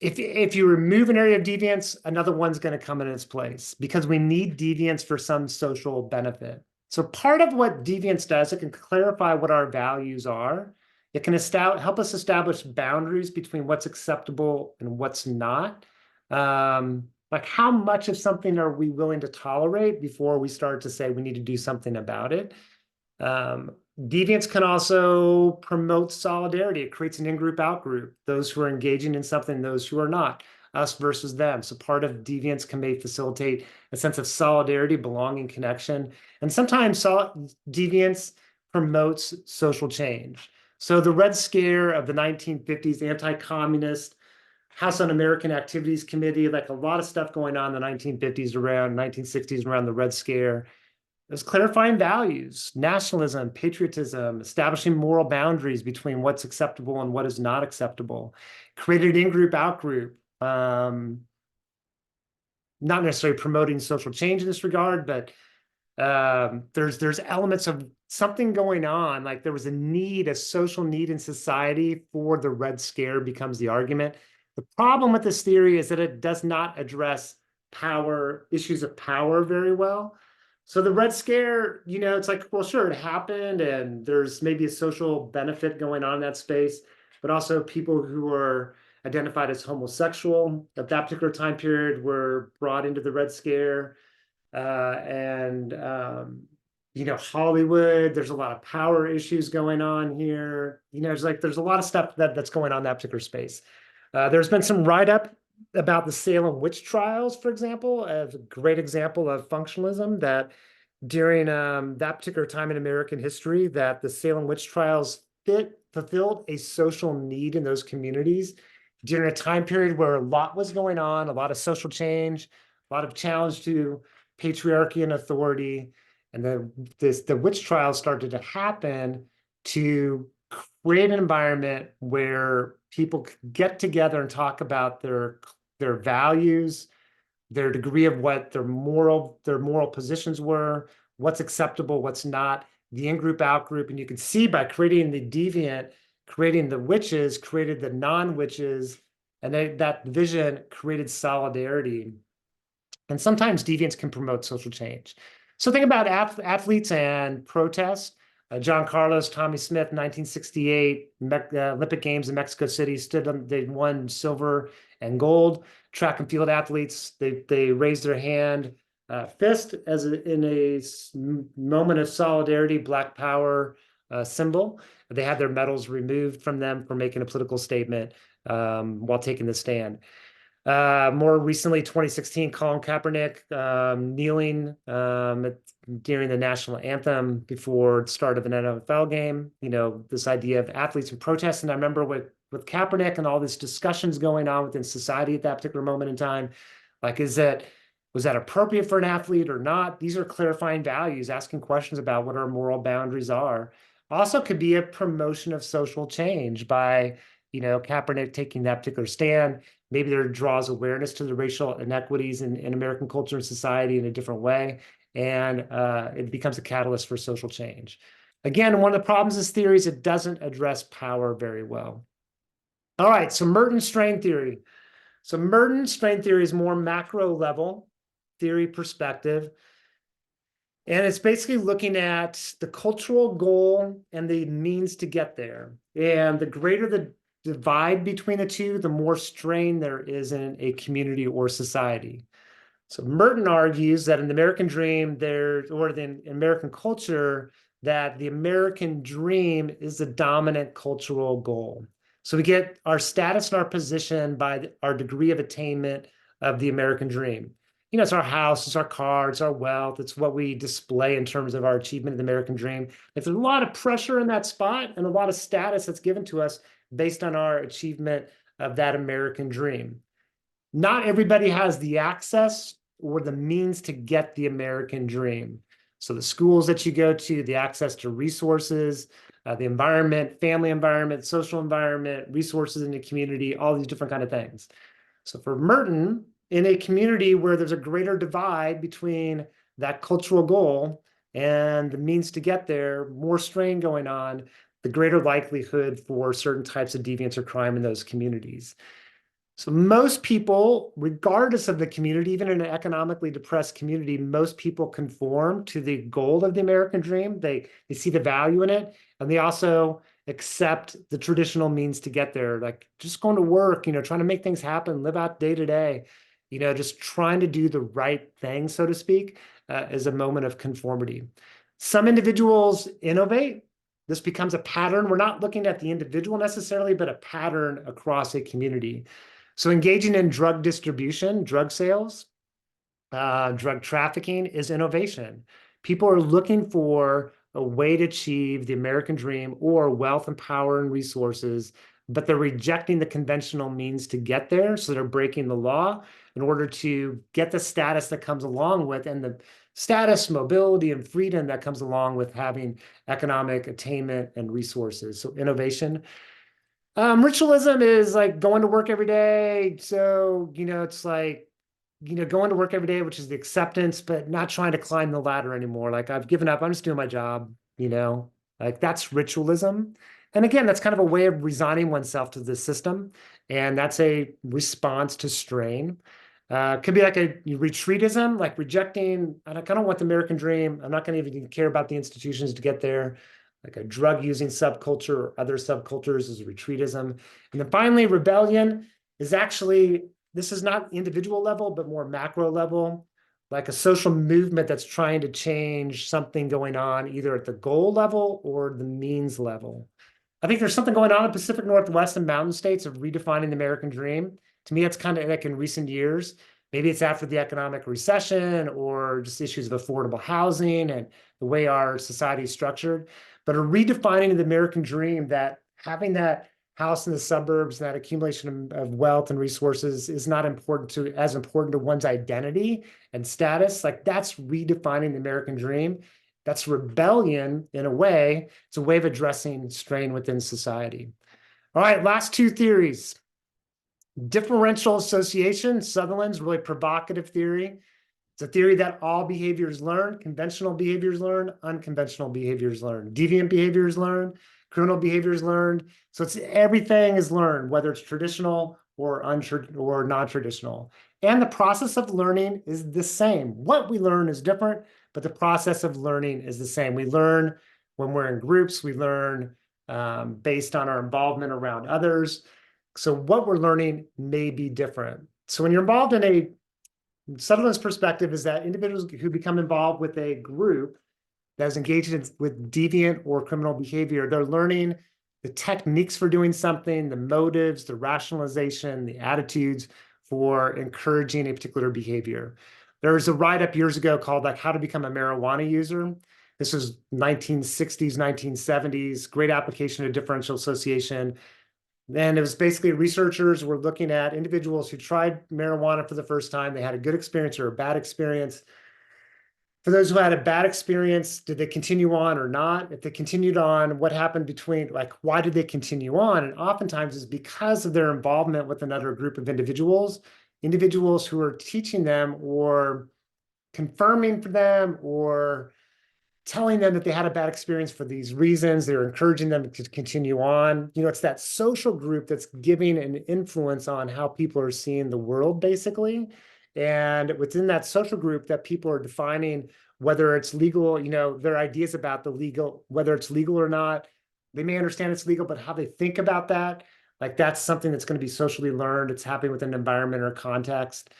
If you remove an area of deviance, another one's going to come in its place, because we need deviance for some social benefit. So part of what deviance does, it can clarify what our values are. It can help us establish boundaries between what's acceptable and what's not. Like, how much of something are we willing to tolerate before we start to say we need to do something about it? Deviance can also promote solidarity. It creates an in-group, out-group. Those who are engaging in something, those who are not, us versus them. So part of deviance can may facilitate a sense of solidarity, belonging, connection. And sometimes deviance promotes social change. So the Red Scare of the 1950s, anti-communist, House Un-American Activities Committee, like a lot of stuff going on in the 1950s around 1960s around the Red Scare. It was clarifying values, nationalism, patriotism, establishing moral boundaries between what's acceptable and what is not acceptable. Created in-group, out-group. Not necessarily promoting social change in this regard, but there's elements of something going on. Like there was a social need in society for the Red Scare becomes the argument. The problem with this theory is that it does not address issues of power very well. So the Red Scare, it's like, well, sure, it happened, and there's maybe a social benefit going on in that space, but also people who are identified as homosexual at that particular time period were brought into the Red Scare. Hollywood, there's a lot of power issues going on here. There's a lot of stuff that's going on in that particular space. There's been some write-up about the Salem witch trials, for example, as a great example of functionalism, that during that particular time in American history, that the Salem witch trials fulfilled a social need in those communities during a time period where a lot was going on, a lot of social change, a lot of challenge to patriarchy and authority. And the witch trials started to happen to create an environment where people could get together and talk about their values, their degree of what their moral positions were, what's acceptable, what's not, the in-group, out-group. And you can see by creating the deviant, creating the witches, created the non-witches, and that vision created solidarity. And sometimes deviance can promote social change. So think about athletes and protests. John Carlos, Tommy Smith, 1968 Olympic Games in Mexico City, they won silver and gold. Track and field athletes, they raised their hand fist in a moment of solidarity, Black Power symbol. They had their medals removed from them for making a political statement while taking the stand. More recently, 2016, Colin Kaepernick kneeling during the national anthem before the start of an NFL game. You know, this idea of athletes and protests. And I remember with Kaepernick and all these discussions going on within society at that particular moment in time, like, was that appropriate for an athlete or not? These are clarifying values, asking questions about what our moral boundaries are. Also could be a promotion of social change by, you know, Kaepernick taking that particular stand. Maybe there draws awareness to the racial inequities in American culture and society in a different way, and it becomes a catalyst for social change. Again, one of the problems is theories, it doesn't address power very well. All right, so Merton's strain theory. So Merton's strain theory is more macro level theory perspective. And it's basically looking at the cultural goal and the means to get there. And the greater the divide between the two, the more strain there is in a community or society. So Merton argues that in the American dream, or in American culture, that the American dream is the dominant cultural goal. So we get our status and our position by our degree of attainment of the American dream. You know, it's our house, it's our car, it's our wealth, it's what we display in terms of our achievement of the American dream. If there's a lot of pressure in that spot and a lot of status that's given to us based on our achievement of that American dream. Not everybody has the access or the means to get the American dream. So the schools that you go to, the access to resources, the environment, family environment, social environment, resources in the community, all these different kind of things. So for Merton, in a community where there's a greater divide between that cultural goal and the means to get there, more strain going on, the greater likelihood for certain types of deviance or crime in those communities. So most people, regardless of the community, even in an economically depressed community, most people conform to the goal of the American dream. They see the value in it, and they also accept the traditional means to get there, like just going to work, you know, trying to make things happen, live out day to day, you know, just trying to do the right thing, so to speak, is a moment of conformity. Some individuals innovate. This becomes a pattern. We're not looking at the individual necessarily, but a pattern across a community. So engaging in drug distribution, drug sales, drug trafficking is innovation. People are looking for a way to achieve the American dream or wealth and power and resources, but they're rejecting the conventional means to get there. So they're breaking the law in order to get the status that comes along with, and the status, mobility, and freedom that comes along with having economic attainment and resources. So innovation. Ritualism is like going to work every day. So, you know, it's like, you know, going to work every day, which is the acceptance, but not trying to climb the ladder anymore. Like, I've given up. I'm just doing my job, you know, like that's ritualism. And again, that's kind of a way of resigning oneself to the system. And that's a response to strain. Could be like a retreatism, like rejecting, I don't want the American dream. I'm not going to even care about the institutions to get there. Like a drug-using subculture or other subcultures is retreatism. And then finally, rebellion is actually, this is not individual level, but more macro level, like a social movement that's trying to change something going on either at the goal level or the means level. I think there's something going on in the Pacific Northwest and mountain states of redefining the American dream. To me, it's kind of like in recent years. Maybe it's after the economic recession or just issues of affordable housing and the way our society is structured. But a redefining of the American dream, that having that house in the suburbs, that accumulation of wealth and resources is not as important to one's identity and status. Like that's redefining the American dream. That's rebellion in a way. It's a way of addressing strain within society. All right, last two theories. Differential association, Sutherland's really provocative theory. It's a theory that all behaviors learn, conventional behaviors learn, unconventional behaviors learn, deviant behaviors learn, criminal behaviors learned. So it's everything is learned, whether it's traditional or non-traditional. And the process of learning is the same. What we learn is different, but the process of learning is the same. We learn when we're in groups, we learn based on our involvement around others. So what we're learning may be different. So when you're involved in a Sutherland's perspective is that individuals who become involved with a group that is engaged with deviant or criminal behavior, they're learning the techniques for doing something, the motives, the rationalization, the attitudes for encouraging a particular behavior. There was a write-up years ago called like How to Become a Marijuana User. This was 1960s, 1970s, great application of differential association. And it was basically researchers were looking at individuals who tried marijuana for the first time. They had a good experience or a bad experience. For those who had a bad experience, did they continue on or not? If they continued on, what happened between, like, why did they continue on? And oftentimes it's because of their involvement with another group of individuals, individuals who are teaching them or confirming for them or telling them that they had a bad experience for these reasons. They're encouraging them to continue on. You know, it's that social group that's giving an influence on how people are seeing the world, basically. And within that social group that people are defining whether it's legal, you know, their ideas about the legal, whether it's legal or not. They may understand it's legal, but how they think about that, like that's something that's going to be socially learned. It's happening within an environment or context.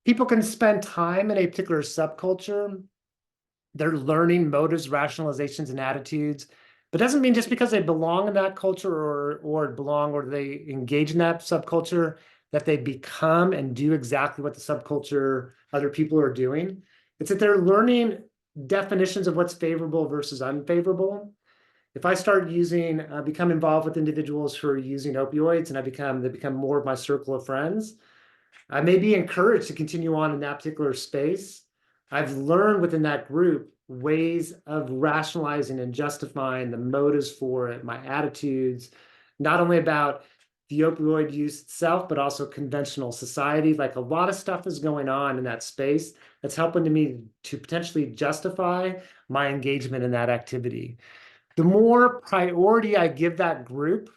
People can spend time in a particular subculture. They're learning motives, rationalizations, and attitudes. But doesn't mean just because they belong in that culture or belong or they engage in that subculture that they become and do exactly what the subculture other people are doing. It's that they're learning definitions of what's favorable versus unfavorable. If I start using, become involved with individuals who are using opioids and they become more of my circle of friends, I may be encouraged to continue on in that particular space. I've learned within that group ways of rationalizing and justifying the motives for it, my attitudes, not only about the opioid use itself, but also conventional society. Like a lot of stuff is going on in that space that's helping me to potentially justify my engagement in that activity. The more priority I give that group,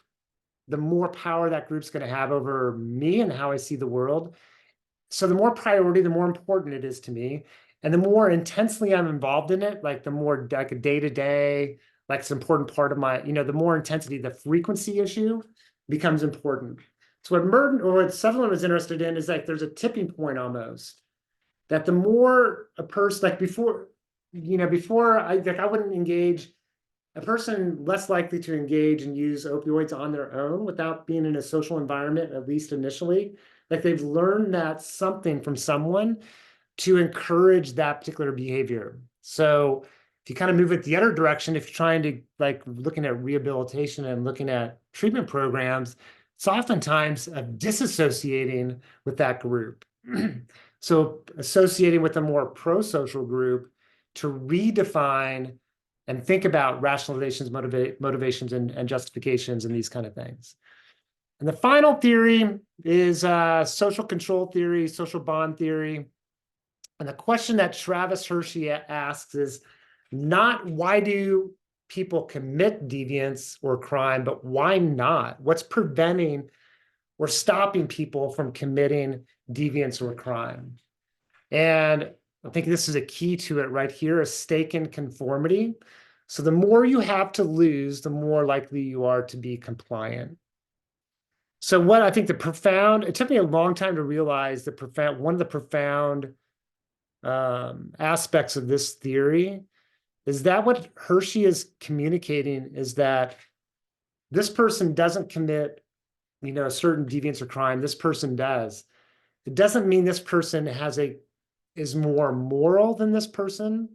the more power that group's going to have over me and how I see the world. So the more priority, the more important it is to me. And the more intensely I'm involved in it, like the more like a day-to-day, like it's an important part of my, you know, the more intensity, the frequency issue becomes important. So what Merton or what Sutherland was interested in is like there's a tipping point almost. That the more a person, like before, you know, before I wouldn't engage, a person less likely to engage and use opioids on their own without being in a social environment, at least initially. Like they've learned that something from someone to encourage that particular behavior. So if you kind of move it the other direction, if you're trying to like looking at rehabilitation and looking at treatment programs, it's oftentimes disassociating with that group. So associating with a more pro-social group to redefine and think about rationalizations, motivations, and justifications and these kind of things. And the final theory is social control theory, social bond theory. And the question that Travis Hershey asks is not why do people commit deviance or crime, but why not? What's preventing or stopping people from committing deviance or crime? And I think this is a key to it right here, a stake in conformity. So the more you have to lose, the more likely you are to be compliant. So what I think it took me a long time to realize one of the profound aspects of this theory is that what Hershey is communicating is that this person doesn't commit, you know, a certain deviance or crime. This person does. It doesn't mean this person is more moral than this person.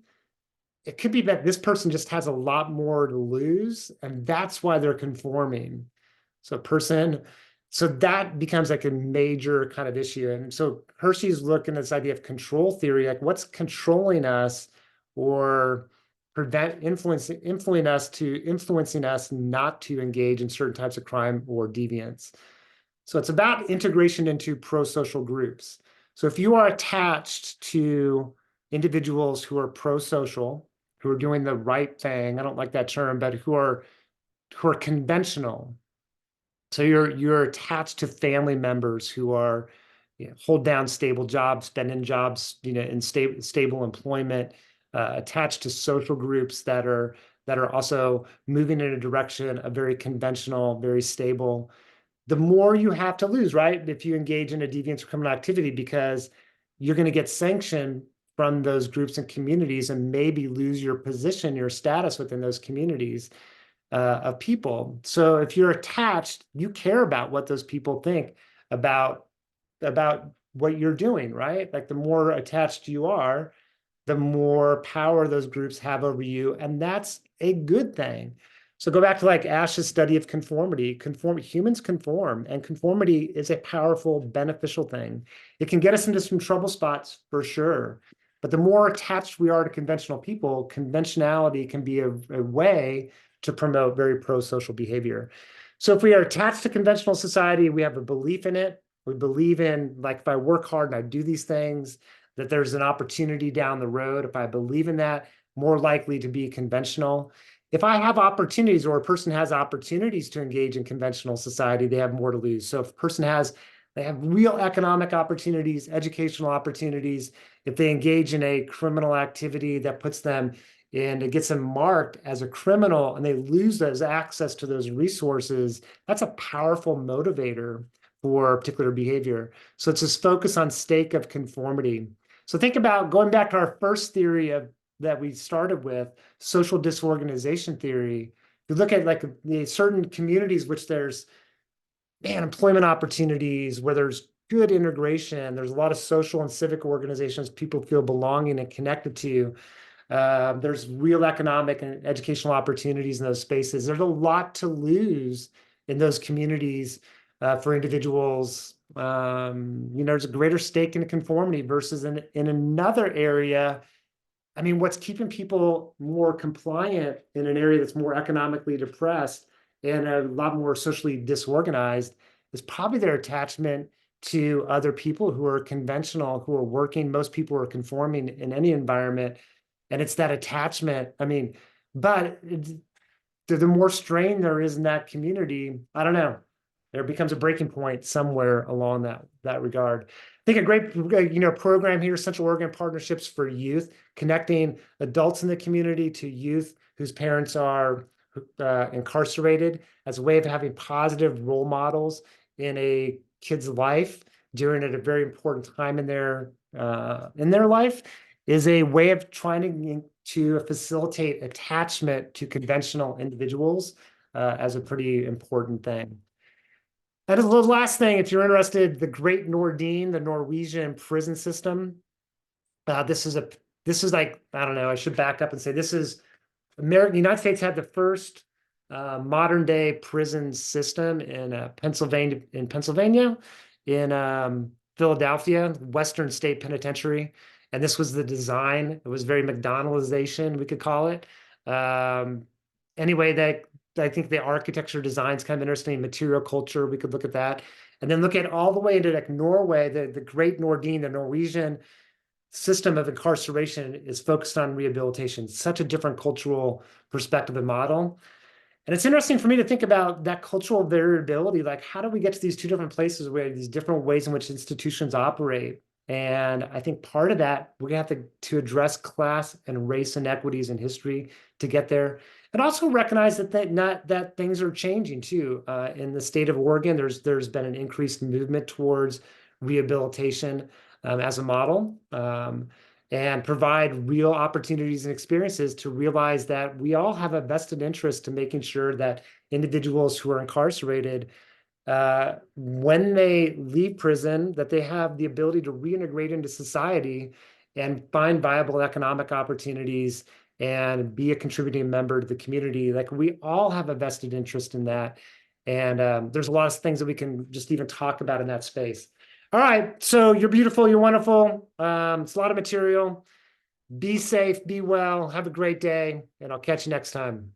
It could be that this person just has a lot more to lose, and that's why they're conforming. So that becomes like a major kind of issue. And so Hershey's looking at this idea of control theory, like what's controlling us or influencing us not to engage in certain types of crime or deviance. So it's about integration into pro-social groups. So if you are attached to individuals who are pro-social, who are doing the right thing, I don't like that term, but who are conventional. So you're attached to family members who are, you know, hold down stable jobs, been in jobs, you know, in stable employment, attached to social groups that are also moving in a direction of very conventional, very stable. The more you have to lose, right? If you engage in a deviance or criminal activity, because you're going to get sanctioned from those groups and communities and maybe lose your position, your status within those communities of people. So if you're attached, you care about what those people think about what you're doing, right? Like the more attached you are, the more power those groups have over you, and that's a good thing. So go back to like Ash's study of conformity. Humans conform, and conformity is a powerful, beneficial thing. It can get us into some trouble spots for sure. But the more attached we are to conventional people, conventionality can be a way to promote very pro-social behavior. So if we are attached to conventional society, we have a belief in it. We believe in, like, if I work hard and I do these things, that there's an opportunity down the road. If I believe in that, more likely to be conventional. If I have opportunities, or a person has opportunities to engage in conventional society, they have more to lose. So if a person they have real economic opportunities, educational opportunities. If they engage in a criminal activity that puts them and it gets them marked as a criminal and they lose those access to those resources, that's a powerful motivator for particular behavior. So it's this focus on stake of conformity. So think about going back to our first theory that we started with, social disorganization theory. You look at like the certain communities which there's employment opportunities, where there's good integration, there's a lot of social and civic organizations people feel belonging and connected to. There's real economic and educational opportunities in those spaces. There's a lot to lose in those communities for individuals. There's a greater stake in conformity versus in another area. I mean, what's keeping people more compliant in an area that's more economically depressed and a lot more socially disorganized is probably their attachment to other people who are conventional, who are working. Most people are conforming in any environment. And it's that attachment. I mean, but the more strain there is in that community, I don't know, there becomes a breaking point somewhere along that regard. I think a great program here, Central Oregon Partnerships for Youth, connecting adults in the community to youth whose parents are incarcerated, as a way of having positive role models in a kid's life during at a very important time in their life, is a way of trying to facilitate attachment to conventional individuals as a pretty important thing. And the last thing, if you're interested, the Great Nordine, the Norwegian prison system. This is like, I don't know, I should back up and say this is the United States had the first modern day prison system in Pennsylvania, in Philadelphia, Western State Penitentiary. And this was the design. It was very McDonaldization, we could call it. Anyway, I think the architecture design is kind of interesting. Material culture, we could look at that. And then look at all the way into like Norway, the Great Nordine, the Norwegian system of incarceration is focused on rehabilitation. Such a different cultural perspective and model. And it's interesting for me to think about that cultural variability. Like, how do we get to these two different places where these different ways in which institutions operate? And I think part of that, we're gonna have to address class and race inequities in history to get there. And also recognize that things are changing too. In the state of Oregon, there's been an increased movement towards rehabilitation as a model, and provide real opportunities and experiences to realize that we all have a vested interest to making sure that individuals who are incarcerated, when they leave prison, that they have the ability to reintegrate into society and find viable economic opportunities and be a contributing member to the community. Like, we all have a vested interest in that. And there's a lot of things that we can just even talk about in that space. All right, so you're beautiful, you're wonderful. It's a lot of material. Be safe, be well, have a great day, and I'll catch you next time.